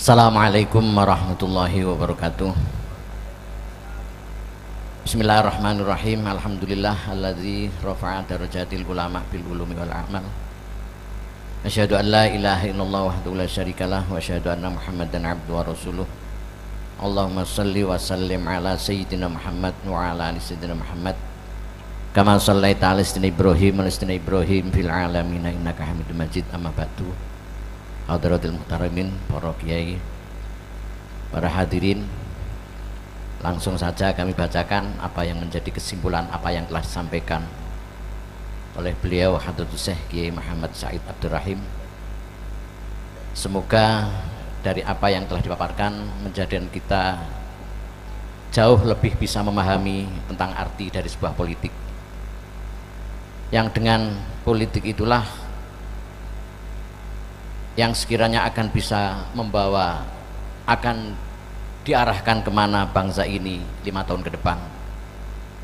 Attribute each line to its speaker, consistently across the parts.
Speaker 1: Assalamualaikum warahmatullahi wabarakatuh. Bismillahirrahmanirrahim. Alhamdulillah alladzi rafa'a darajatil ulama bil ulumi wal a'mal. Asyhadu an la ilaha illallah wahdahu la syarikalah wa asyhadu anna Muhammadan abduhu wa rasuluh. Allahumma shalli wa sallim ala sayyidina Muhammad wa ala ali sayyidina Muhammad. Kama shallaita ala sayyidina Ibrahim fil alamin innaka Hamidum Majid. Amma ba'du. Hadratil muhtaramin, para kiai, para hadirin, langsung saja kami bacakan apa yang menjadi kesimpulan apa yang telah disampaikan oleh beliau Hadratus Syekh Kiai Muhammad Said Abdul Rahim. Semoga dari apa yang telah dipaparkan menjadikan kita jauh lebih bisa memahami tentang arti dari sebuah politik, yang dengan politik itulah yang sekiranya akan bisa membawa, akan diarahkan kemana bangsa ini 5 tahun ke depan.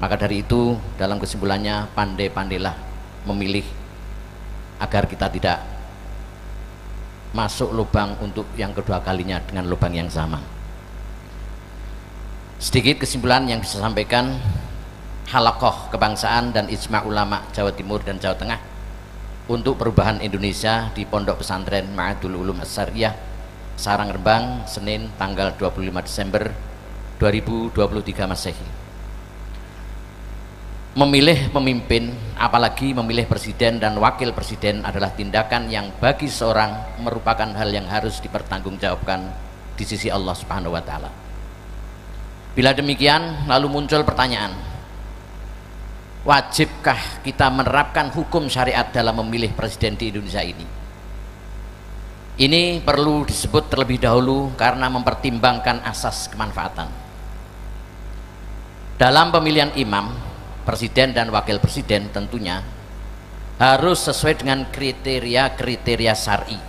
Speaker 1: Maka dari itu dalam kesimpulannya, pandai-pandailah memilih agar kita tidak masuk lubang untuk yang kedua kalinya dengan lubang yang sama. Sedikit kesimpulan yang bisa sampaikan, halaqah kebangsaan dan ijma' ulama Jawa Timur dan Jawa Tengah untuk perubahan Indonesia di Pondok Pesantren Ma'hadul Ulum As-Syariah Sarang Rembang, Senin tanggal 25 Desember 2023 Masehi. Memilih pemimpin, apalagi memilih presiden dan wakil presiden, adalah tindakan yang bagi seorang merupakan hal yang harus dipertanggungjawabkan di sisi Allah Subhanahu wa taala. Bila demikian, lalu muncul pertanyaan, wajibkah kita menerapkan hukum syariat dalam memilih presiden di Indonesia ini? Ini perlu disebut terlebih dahulu karena mempertimbangkan asas kemanfaatan. Dalam pemilihan imam, presiden dan wakil presiden tentunya harus sesuai dengan kriteria-kriteria syar'i.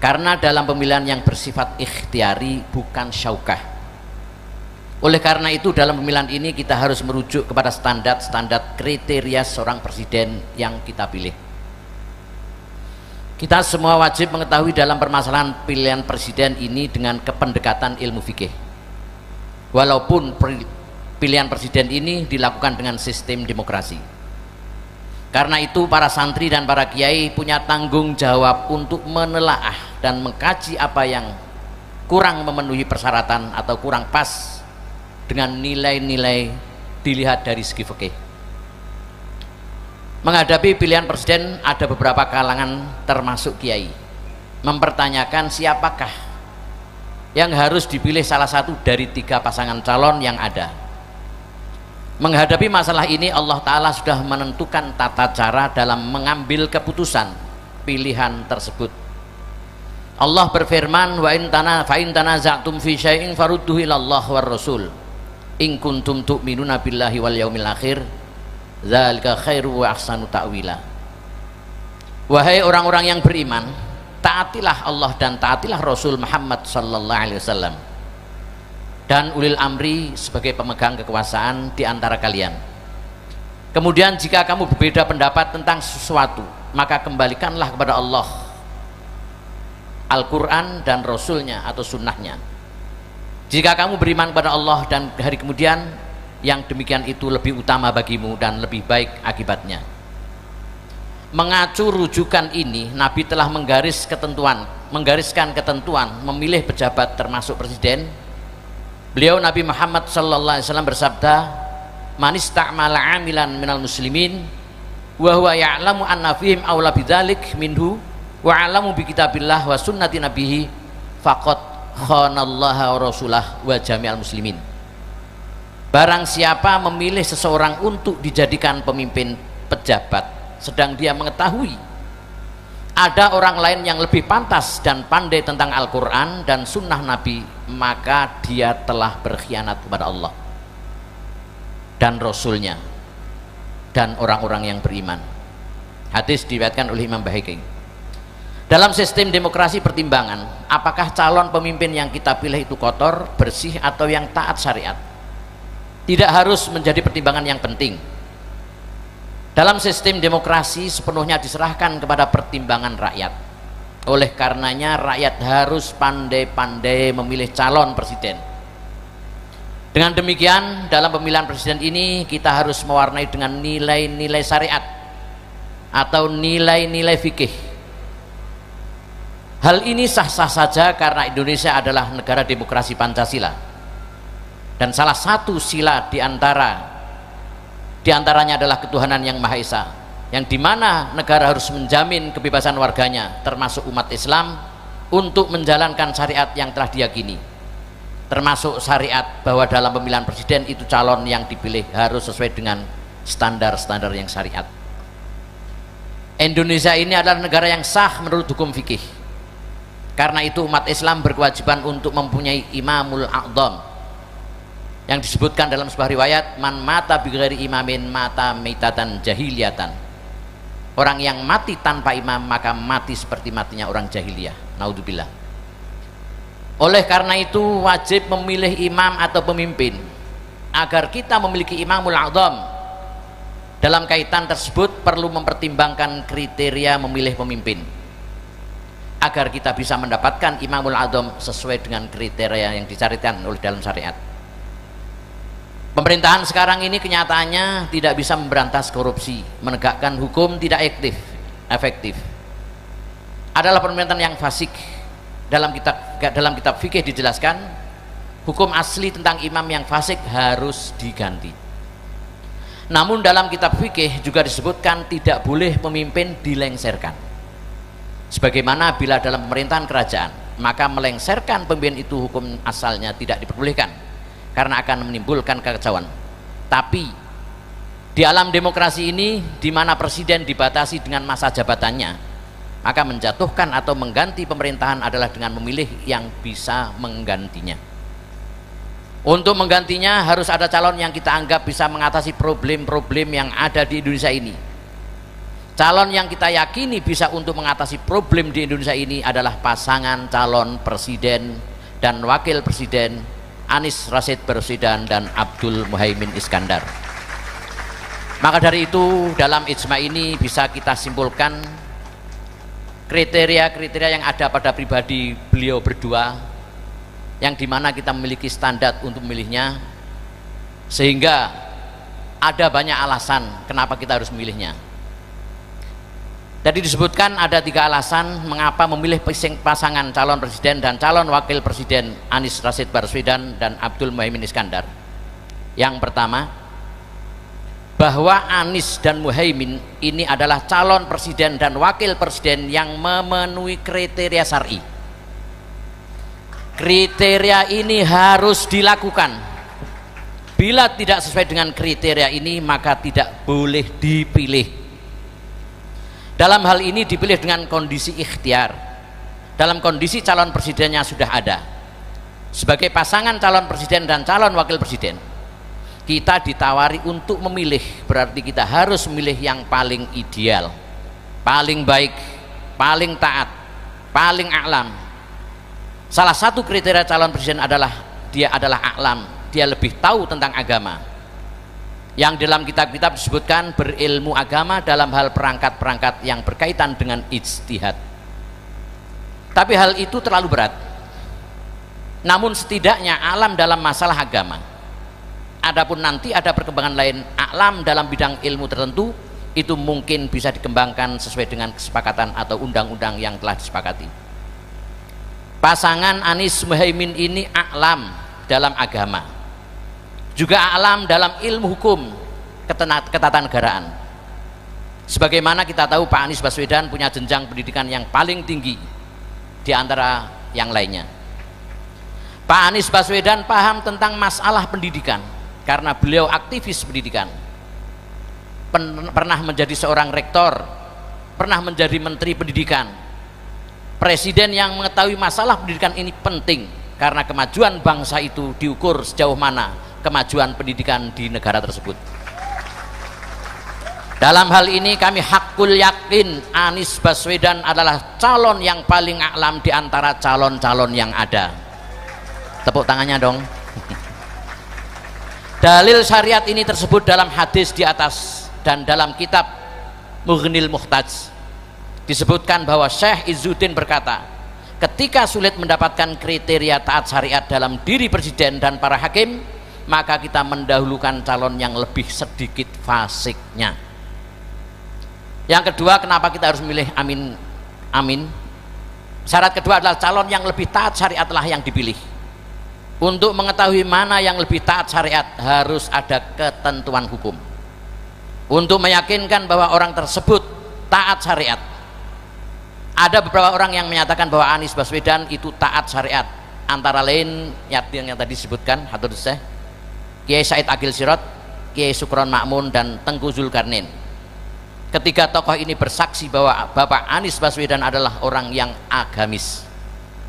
Speaker 1: Karena dalam pemilihan yang bersifat ikhtiari bukan syaukah. Oleh karena itu dalam pemilihan ini kita harus merujuk kepada standar-standar kriteria seorang presiden yang kita pilih. Kita semua wajib mengetahui dalam permasalahan pilihan presiden ini dengan kependekatan ilmu fikih. Walaupun pilihan presiden ini dilakukan dengan sistem demokrasi. Karena itu para santri dan para kiai punya tanggung jawab untuk menelaah dan mengkaji apa yang kurang memenuhi persyaratan atau kurang pas dengan nilai-nilai dilihat dari segi fikih. Menghadapi pilihan presiden, ada beberapa kalangan termasuk kiai mempertanyakan siapakah yang harus dipilih salah satu dari 3 pasangan calon yang ada. Menghadapi masalah ini, Allah Ta'ala sudah menentukan tata cara dalam mengambil keputusan pilihan tersebut. Allah berfirman, wa in tanaza'tum fi syai'in farudduhu ilallah war rasul in kuntum tu'minuna billahi wal yaumil akhir dzalika khairu wa ahsanu ta'wila. Wahai orang-orang yang beriman, taatilah Allah dan taatilah Rasul Muhammad sallallahu alaihi wasallam dan ulil amri sebagai pemegang kekuasaan di antara kalian. Kemudian jika kamu berbeda pendapat tentang sesuatu, maka kembalikanlah kepada Allah, Al-Quran dan Rasulnya atau sunnahnya. Jika kamu beriman kepada Allah dan hari kemudian, yang demikian itu lebih utama bagimu dan lebih baik akibatnya. Mengacu rujukan ini, Nabi telah menggariskan ketentuan memilih pejabat termasuk presiden. Beliau Nabi Muhammad sallallahu alaihi wasallam bersabda, "Man ista'mala 'amilan minal muslimin wa huwa ya'lamu anna fihim aula bidzalik minhu wa 'alamu bi kitabillah wa sunnati nabihi faqad khanallaha wa rasulah wa jami'al muslimin." Barang siapa memilih seseorang untuk dijadikan pemimpin pejabat sedang dia mengetahui ada orang lain yang lebih pantas dan pandai tentang Al-Quran dan sunnah Nabi, maka dia telah berkhianat kepada Allah dan Rasulnya dan orang-orang yang beriman. Hadis diriwayatkan oleh Imam Baihaqi. Dalam sistem demokrasi pertimbangan, apakah calon pemimpin yang kita pilih itu kotor, bersih, atau yang taat syariat, tidak harus menjadi pertimbangan yang penting. Dalam sistem demokrasi sepenuhnya diserahkan kepada pertimbangan rakyat. Oleh karenanya rakyat harus pandai-pandai memilih calon presiden. Dengan demikian dalam pemilihan presiden ini kita harus mewarnai dengan nilai-nilai syariat atau nilai-nilai fikih. Hal ini sah-sah saja karena Indonesia adalah negara demokrasi Pancasila, dan salah satu sila diantaranya adalah ketuhanan yang Maha Esa, yang dimana negara harus menjamin kebebasan warganya termasuk umat Islam untuk menjalankan syariat yang telah diyakini, termasuk syariat bahwa dalam pemilihan presiden itu calon yang dipilih harus sesuai dengan standar-standar yang syariat. Indonesia ini adalah negara yang sah menurut hukum fikih. Karena itu umat Islam berkewajiban untuk mempunyai imamul a'dham, yang disebutkan dalam sebuah riwayat, man mata bighairi imamin mata maitatan jahiliyatan. Orang yang mati tanpa imam maka mati seperti matinya orang jahiliyah. Naudzubillah. Oleh karena itu wajib memilih imam atau pemimpin. Agar kita memiliki imamul a'dham, dalam kaitan tersebut perlu mempertimbangkan kriteria memilih pemimpin, agar kita bisa mendapatkan imamul a'dham sesuai dengan kriteria yang dicarikan oleh dalam syariat. Pemerintahan sekarang ini kenyataannya tidak bisa memberantas korupsi, menegakkan hukum tidak efektif. Adalah pemerintahan yang fasik. Dalam kitab fikih dijelaskan, hukum asli tentang imam yang fasik harus diganti. Namun dalam kitab fikih juga disebutkan tidak boleh pemimpin dilengserkan. Sebagaimana bila dalam pemerintahan kerajaan, maka melengserkan pemimpin itu hukum asalnya tidak diperbolehkan karena akan menimbulkan kekacauan. Tapi di alam demokrasi ini, di mana presiden dibatasi dengan masa jabatannya, maka menjatuhkan atau mengganti pemerintahan adalah dengan memilih yang bisa menggantinya. Untuk menggantinya harus ada calon yang kita anggap bisa mengatasi problem-problem yang ada di Indonesia ini. Calon yang kita yakini bisa untuk mengatasi problem di Indonesia ini adalah pasangan calon presiden dan wakil presiden Anies Rashid Baswedan dan Abdul Muhaimin Iskandar. Maka dari itu dalam ijma ini bisa kita simpulkan kriteria-kriteria yang ada pada pribadi beliau berdua, yang dimana kita memiliki standar untuk memilihnya, sehingga ada banyak alasan kenapa kita harus memilihnya. Jadi disebutkan ada 3 alasan mengapa memilih pasangan calon presiden dan calon wakil presiden Anies Rashid Baswedan dan Abdul Muhaimin Iskandar. Yang pertama, bahwa Anies dan Muhaimin ini adalah calon presiden dan wakil presiden yang memenuhi kriteria syar'i. Kriteria ini harus dilakukan. Bila tidak sesuai dengan kriteria ini maka tidak boleh dipilih. Dalam hal ini dipilih dengan kondisi ikhtiar, dalam kondisi calon presidennya sudah ada. Sebagai pasangan calon presiden dan calon wakil presiden, kita ditawari untuk memilih, berarti kita harus memilih yang paling ideal, paling baik, paling taat, paling a'lam. Salah satu kriteria calon presiden adalah dia adalah a'lam, dia lebih tahu tentang agama, yang dalam kitab-kitab disebutkan berilmu agama dalam hal perangkat-perangkat yang berkaitan dengan ijtihad. Tapi hal itu terlalu berat. Namun setidaknya alam dalam masalah agama. Adapun nanti ada perkembangan lain, alam dalam bidang ilmu tertentu, itu mungkin bisa dikembangkan sesuai dengan kesepakatan atau undang-undang yang telah disepakati. Pasangan Anies Muhaimin ini alam dalam agama, juga alam dalam ilmu hukum ketatanegaraan. Sebagaimana kita tahu Pak Anies Baswedan punya jenjang pendidikan yang paling tinggi di antara yang lainnya. Pak Anies Baswedan paham tentang masalah pendidikan karena beliau aktivis pendidikan, pernah menjadi seorang rektor, pernah menjadi menteri pendidikan, presiden yang mengetahui masalah pendidikan ini penting karena kemajuan bangsa itu diukur sejauh mana kemajuan pendidikan di negara tersebut. Dalam hal ini kami hakul yakin Anies Baswedan adalah calon yang paling a'lam di antara calon-calon yang ada. Tepuk tangannya dong. Dalil syariat ini tersebut dalam hadis di atas dan dalam kitab Mughnil Muhtaj. disebutkan bahwa Syekh Izzuddin berkata, ketika sulit mendapatkan kriteria taat syariat dalam diri presiden dan para hakim, maka kita mendahulukan calon yang lebih sedikit fasiknya. Yang kedua, kenapa kita harus memilih amin? Syarat kedua adalah calon yang lebih taat syariatlah yang dipilih. Untuk mengetahui mana yang lebih taat syariat harus ada ketentuan hukum. Untuk meyakinkan bahwa orang tersebut taat syariat, ada beberapa orang yang menyatakan bahwa Anies Baswedan itu taat syariat, antara lain yang tadi disebutkan Hatur Syekh, Kiai Said Agil Sirot, Kiai Sukron Makmun, dan Tengku Zulkarnain. Ketiga tokoh ini bersaksi bahwa Bapak Anies Baswedan adalah orang yang agamis,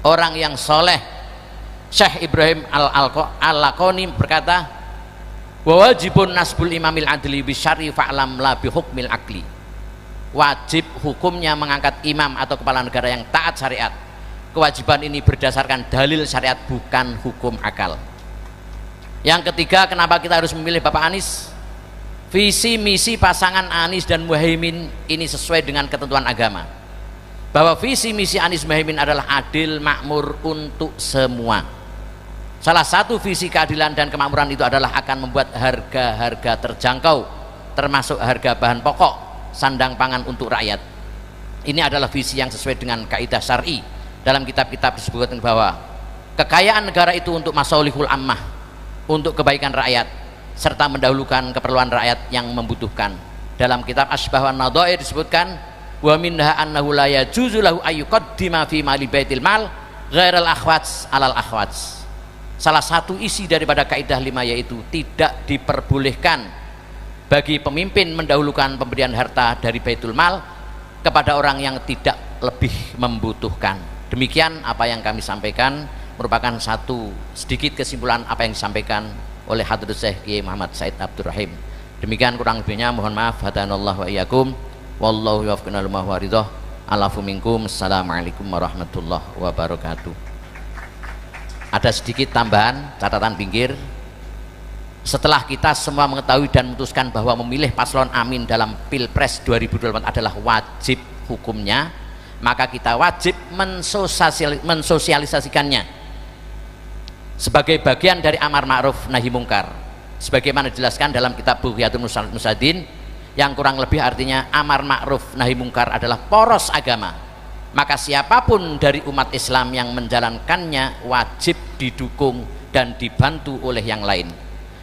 Speaker 1: orang yang soleh. Syekh Ibrahim Al-Laqoni berkata, wajibun nasbul imamil adli bisyari fa'lam la bihukmil akli. Wajib hukumnya mengangkat imam atau kepala negara yang taat syariat. Kewajiban ini berdasarkan dalil syariat, bukan hukum akal. Yang ketiga, kenapa kita harus memilih Bapak Anies? Visi misi pasangan Anies dan Muhaimin ini sesuai dengan ketentuan agama, bahwa visi misi Anies Muhaimin adalah adil makmur untuk semua. Salah satu visi keadilan dan kemakmuran itu adalah akan membuat harga-harga terjangkau, termasuk harga bahan pokok, sandang pangan untuk rakyat. Ini adalah visi yang sesuai dengan kaidah syar'i. Dalam kitab-kitab disebutkan bahwa kekayaan negara itu untuk masolihul ammah, untuk kebaikan rakyat, serta mendahulukan keperluan rakyat yang membutuhkan. Dalam kitab Asbah wan Nadhair disebutkan, wa minha annahu la yajuzu lahu ayyuqaddima fi mali baitil mal ghairal akhwats alal akhwats. Salah satu isi daripada kaidah 5 yaitu tidak diperbolehkan bagi pemimpin mendahulukan pemberian harta dari baitul mal kepada orang yang tidak lebih membutuhkan. Demikian apa yang kami sampaikan, merupakan satu sedikit kesimpulan apa yang disampaikan oleh Hadratus Syekh Kiai Muhammad Said Abdul Rahim. Demikian kurang lebihnya mohon maaf. Hadanallahu wa iyyakum, wallahu yuwaffiquna lima huwa ridha. Alafu minkum. Assalamualaikum warahmatullahi wabarakatuh. Ada sedikit tambahan catatan pinggir. Setelah kita semua mengetahui dan memutuskan bahwa memilih paslon amin dalam Pilpres 2024 adalah wajib hukumnya, maka kita wajib mensosialisasikannya sebagai bagian dari amar ma'ruf nahi mungkar, sebagaimana dijelaskan dalam kitab Bughyatul Musadin, yang kurang lebih artinya amar ma'ruf nahi mungkar adalah poros agama. Maka siapapun dari umat Islam yang menjalankannya wajib didukung dan dibantu oleh yang lain,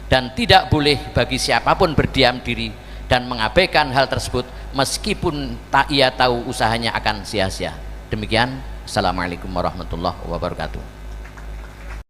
Speaker 1: dan tidak boleh bagi siapapun berdiam diri dan mengabaikan hal tersebut meskipun tak ia tahu usahanya akan sia-sia. Demikian. Assalamualaikum warahmatullahi wabarakatuh.